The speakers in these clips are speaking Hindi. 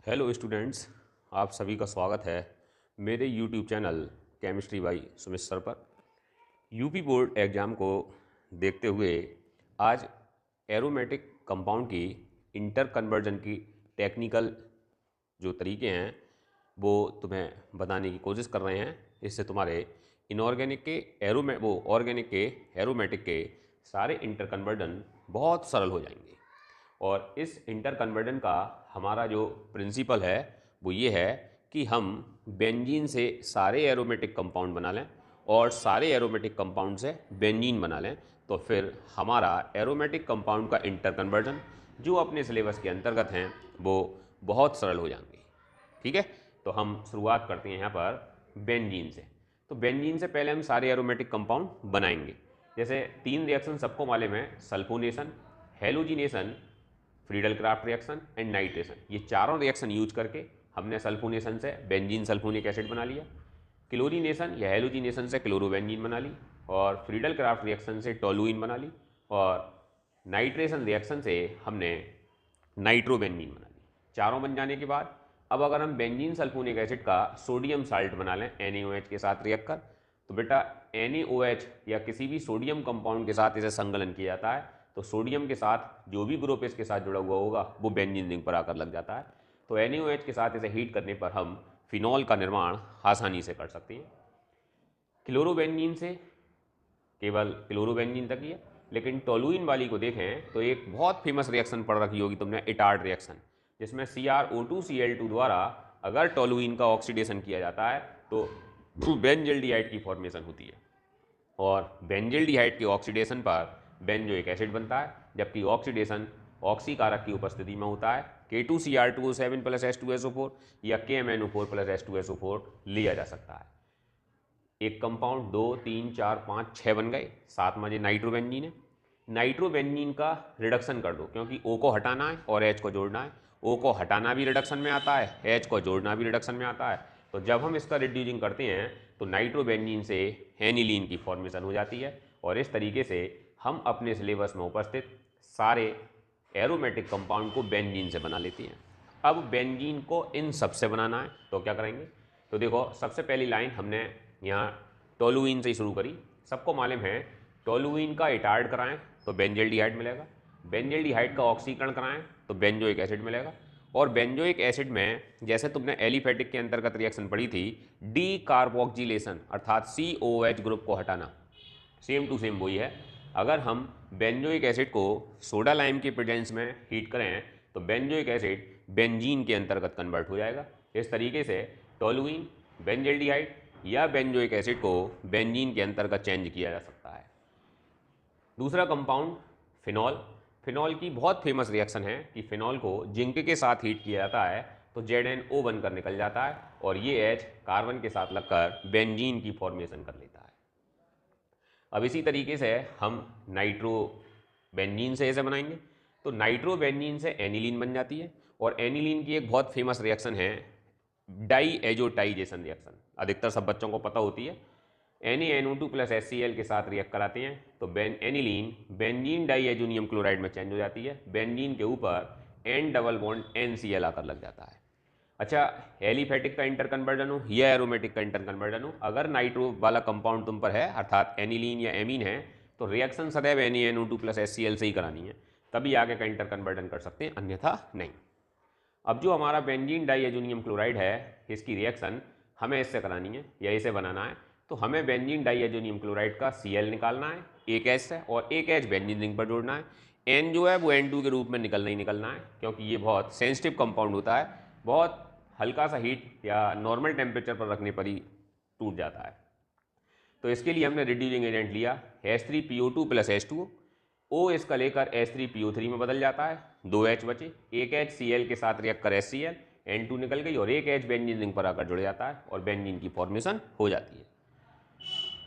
हेलो स्टूडेंट्स, आप सभी का स्वागत है मेरे YouTube channel chemistry by Sumit sir पर। यूपी बोर्ड एग्ज़ाम को देखते हुए आज एरोमेटिक कंपाउंड की इंटर कन्वर्जन की टेक्निकल जो तरीके हैं वो तुम्हें बताने की कोशिश कर रहे हैं। इससे तुम्हारे इनऑर्गेनिक के ऑर्गेनिक के एरोमेटिक के सारे इंटर कन्वर्जन बहुत सरल हो जाएंगे। और इस इंटर कन्वर्जन का हमारा जो प्रिंसिपल है वो ये है कि हम बेंजीन से सारे एरोमेटिक कंपाउंड बना लें और सारे एरोमेटिक कंपाउंड से बेंजीन बना लें, तो फिर हमारा एरोमेटिक कंपाउंड का इंटर कन्वर्जन जो अपने सिलेबस के अंतर्गत हैं वो बहुत सरल हो जाएंगे। ठीक है, तो हम शुरुआत करते हैं यहाँ पर बेंजीन से। तो बेंजीन से पहले हम सारे एरोमेटिक कंपाउंड बनाएंगे। जैसे 3 रिएक्शन सबको मालूम है, sulphonation, halogenation, Friedel craft reaction and nitration. ये चारों रिएक्शन यूज करके हमने सल्फोनेशन से बेंजीन सल्फोनिक एसिड बना लिया, क्लोरीनेशन या हेलोजिनेशन से क्लोरोबेंजीन बना ली, और फ्रीडल क्राफ्ट रिएक्शन से टोलुइन बना ली, और नाइट्रेशन रिएक्शन से हमने नाइट्रोबेंजीन बना ली। चारों बन जाने के बाद अब अगर हम बेंजीन सल्फोनिक एसिड का सोडियम साल्ट बना लें NaOH के साथ रिएक्ट कर, तो बेटा NaOH या किसी भी सोडियम कंपाउंड के साथ इसे संकलन किया जाता है, तो सोडियम के साथ जो भी ग्रुप इसके साथ जुड़ा हुआ होगा वो बेंजीन रिंग पर आकर लग जाता है। तो NaOH के साथ इसे हीट करने पर हम फिनॉल का निर्माण आसानी से कर सकते हैं। क्लोरोबेंजीन से केवल क्लोरोबेंजीन तक ही है, लेकिन टोलुइन वाली को देखें तो एक बहुत फेमस रिएक्शन पढ़ रखी होगी तुमने, इटार्ड रिएक्शन, जिसमें CrO2Cl2 द्वारा अगर टोलुइन का ऑक्सीडेशन किया जाता है तो बेंजल्डिहाइड की फॉर्मेशन होती है, और बेंजल्डिहाइड के ऑक्सीडेशन पर बेंजोइक एसिड बनता है, जबकि ऑक्सीडेशन ऑक्सी कारक की उपस्थिति में होता है K2Cr2O7 प्लस H2SO4 या KMnO4 प्लस H2SO4 लिया जा सकता है। एक कंपाउंड 2, 3, 4, 5, 6 बन गए, साथ में नाइट्रोबेंजीन है। नाइट्रोबेंजीन का रिडक्शन कर दो, क्योंकि O को हटाना है और H को जोड़ना है। O को हटाना भी रिडक्शन में आता है, H को जोड़ना भी रिडक्शन में आता है। तो जब हम इसका रिड्यूसिंग करते हैं तो नाइट्रोबेंजीन से एनिलीन की फॉर्मेशन हो जाती है, और इस तरीके से हम अपने सिलेबस में उपस्थित सारे एरोमेटिक कंपाउंड को बेंजीन से बना लेते हैं। अब बेंजीन को इन सबसे बनाना है तो क्या करेंगे, तो देखो सबसे पहली लाइन हमने यहाँ टोलुइन से ही शुरू करी। सबको मालूम है टोलुइन का इटार्ड कराएं तो बेंजल्डिहाइड मिलेगा, बेंजल्डिहाइड का ऑक्सीकरण कराएं तो बेंजोइक एसिड मिलेगा, और बेंजोइक एसिड में जैसे तुमने एलिफेटिक के अंतर्गत रिएक्शन पढ़ी थी, डी कार्बोक्सिलेशन अर्थात COH ग्रुप को हटाना, सेम टू सेम वही है। अगर हम बेंजोइक एसिड को सोडा लाइम के प्रेजेंस में हीट करें तो बेंजोइक एसिड बेंजीन के अंतर्गत कन्वर्ट हो जाएगा। इस तरीके से टोलुइन, बेंजल्डिहाइड या बेंजोइक एसिड को बेंजीन के अंतर्गत चेंज किया जा सकता है। दूसरा कंपाउंड फिनॉल। फिनॉल की बहुत फेमस रिएक्शन है कि फिनॉल को जिंक के साथ हीट किया जाता है तो ZnO बनकर निकल जाता है, और ये H कार्बन के साथ लगकर बेंजीन की फॉर्मेशन कर लेता है। अब इसी तरीके से हम नाइट्रोबेंजीन से ऐसे बनाएंगे, तो नाइट्रोबेंजीन से एनिलीन बन जाती है, और एनिलीन की एक बहुत फेमस रिएक्शन है डाई एजोटाइजेशन रिएक्शन, अधिकतर सब बच्चों को पता होती है। NaNO2 प्लस HCl के साथ रिएक्ट कराते हैं तो aniline benzene diazonium chloride में चेंज हो जाती है, बेंजीन के ऊपर N डबल बॉन्ड NCl आकर लग जाता है। अच्छा, एलिफेटिक का इंटर कन्वर्जन हो या एरोमेटिक का इंटर कन्वर्जन हो, अगर नाइट्रो वाला कंपाउंड तुम पर है अर्थात एनिलीन या एमीन है, तो रिएक्शन सदैव NaNO2 प्लस HCl से ही करानी है, तभी आगे का इंटर कन्वर्जन कर सकते हैं, अन्यथा नहीं। अब जो हमारा बेंजीन डाईएजोनियम क्लोराइड है, इसकी रिएक्शन हमें इससे करानी है या इसे बनाना है, तो हमें बेंजीन डाईएजोनियम क्लोराइड का Cl निकालना है एक H से, और एक H बेंजीन रिंग पर जोड़ना है। N जो है वो N2 के रूप में निकलना ही निकलना है, क्योंकि ये बहुत सेंसिटिव कंपाउंड होता है, बहुत हल्का सा हीट या नॉर्मल टेम्परेचर पर रखने पर ही टूट जाता है। तो इसके लिए हमने रिड्यूसिंग एजेंट लिया H3PO2 प्लस H2O, O इसका लेकर H3PO3 में बदल जाता है, 2 H बचे, एक H Cl के साथ रिएक्ट कर HCl, N2 निकल गई, और एक H बेंजीन रिंग पर आकर जुड़ जाता है और बेंजीन की फॉर्मेशन हो जाती है।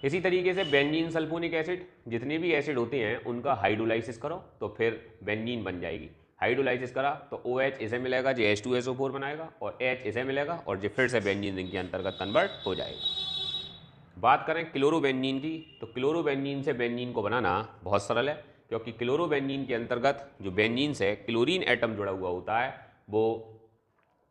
इसी तरीके से बेंजीन सल्फोनिक एसिड, जितने भी एसिड होते हैं उनका हाइड्रोलाइसिस करो तो फिर बेंजीन बन जाएगी। हाइड्रोलाइसिस करा तो OH इसे मिलेगा जो H2SO4 बनाएगा, और H इसे मिलेगा और जो फिर से बेंजीन रिंग के अंतर्गत कन्वर्ट हो जाएगा। बात करें क्लोरोबेंजीन की, तो क्लोरोबेंजीन से बेंजीन को बनाना बहुत सरल है, क्योंकि क्लोरोबेंजीन के अंतर्गत जो बेंजीन से क्लोरीन एटम जुड़ा हुआ होता है वो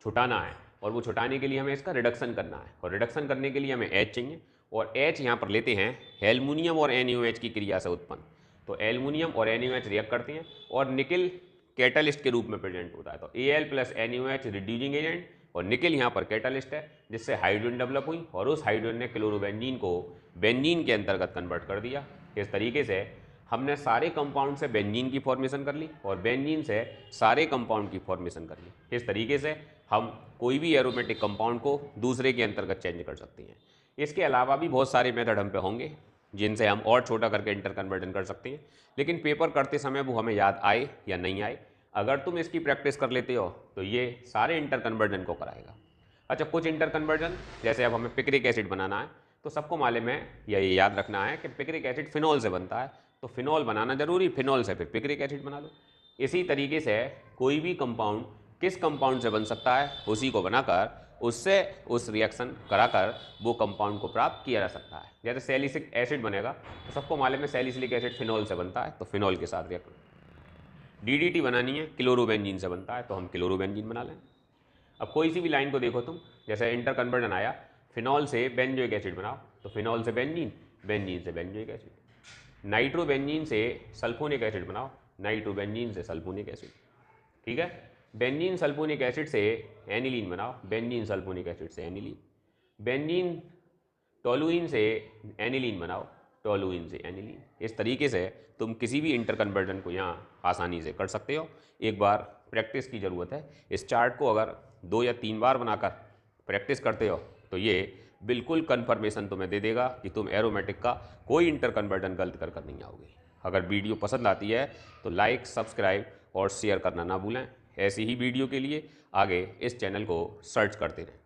छुटाना है, और वो छुटाने के लिए हमें इसका रिडक्शन करना है, और रिडक्शन करने के लिए हमें H चाहिए, और H यहाँ पर लेते हैं एल्युमिनियम और NaOH की क्रिया से उत्पन्न। तो एल्युमिनियम और NaOH रिएक्ट करते हैं और निकल कैटलिस्ट के रूप में प्रेजेंट होता है। तो Al plus NaOH reducing agent, और निकल यहाँ पर कैटलिस्ट है, जिससे हाइड्रोजन डेवलप हुई और उस हाइड्रोजन ने क्लोरोबेंजीन को बेंजीन के अंतर्गत कन्वर्ट कर दिया। इस तरीके से हमने सारे कंपाउंड से बेंजीन की फॉर्मेशन कर ली और बेंजीन से सारे कंपाउंड की फॉर्मेशन कर ली। इस तरीके से हम कोई भी एरोमेटिक कंपाउंड को दूसरे के अंतर्गत चेंज कर सकते हैं। इसके अलावा भी बहुत सारे मेथड हम पे होंगे जिनसे हम और छोटा करके इंटर कन्वर्जन कर सकते हैं, लेकिन पेपर करते समय वो हमें याद आए या नहीं आए, अगर तुम इसकी प्रैक्टिस कर लेते हो तो ये सारे इंटर कन्वर्जन को कराएगा। अच्छा, कुछ इंटर कन्वर्जन जैसे अब हमें पिक्रिक एसिड बनाना है, तो सबको मालूम है या ये याद रखना है कि पिक्रिक एसिड फिनॉल से बनता है, तो फिनॉल बनाना जरूरी, फिनॉल से फिर पिक्रिक एसिड बना लो। इसी तरीके से कोई भी कंपाउंड किस कंपाउंड से बन सकता है उसी को बनाकर उससे उस रिएक्शन कराकर वो कंपाउंड को प्राप्त किया जा सकता है। जैसे सैलिसिलिक एसिड बनेगा तो सबको मालूम है सैलिसिलिक एसिड फिनॉल से बनता है, तो फिनॉल के साथ रिएक्ट। DDT बनानी है, क्लोरोबेंजीन से बनता है, तो हम क्लोरोबेंजीन बना लें। अब कोई सी भी लाइन को देखो तुम, जैसे इंटर कन्वर्जन आया, फिनॉल से बेंजोइक एसिड बनाओ, तो फिनॉल से बेंजीन, बेंजीन से बेंजोइक एसिड। नाइट्रोबेंजीन से सल्फोनिक एसिड बनाओ, नाइट्रोबेंजीन से सल्फोनिक एसिड। ठीक है, बेंजीन सल्फोनिक एसिड से एनिलीन बनाओ, बेंजीन सल्फोनिक एसिड से एनिलीन। बेंजीन टोलुइन से एनिलीन बनाओ, टोलुइन से एनिलीन। इस तरीके से तुम किसी भी इंटर कन्वर्जन को यहाँ आसानी से कर सकते हो। एक बार प्रैक्टिस की ज़रूरत है। इस चार्ट को अगर 2 या 3 बार बनाकर प्रैक्टिस करते हो तो ये बिल्कुल कन्फर्मेशन तुम्हें दे देगा कि तुम एरोमेटिक का कोई इंटर कन्वर्जन गलत कर नहीं आओगे। अगर वीडियो पसंद आती है तो लाइक, सब्सक्राइब और शेयर करना ना भूलें। ऐसी ही वीडियो के लिए आगे इस चैनल को सर्च करते रहें।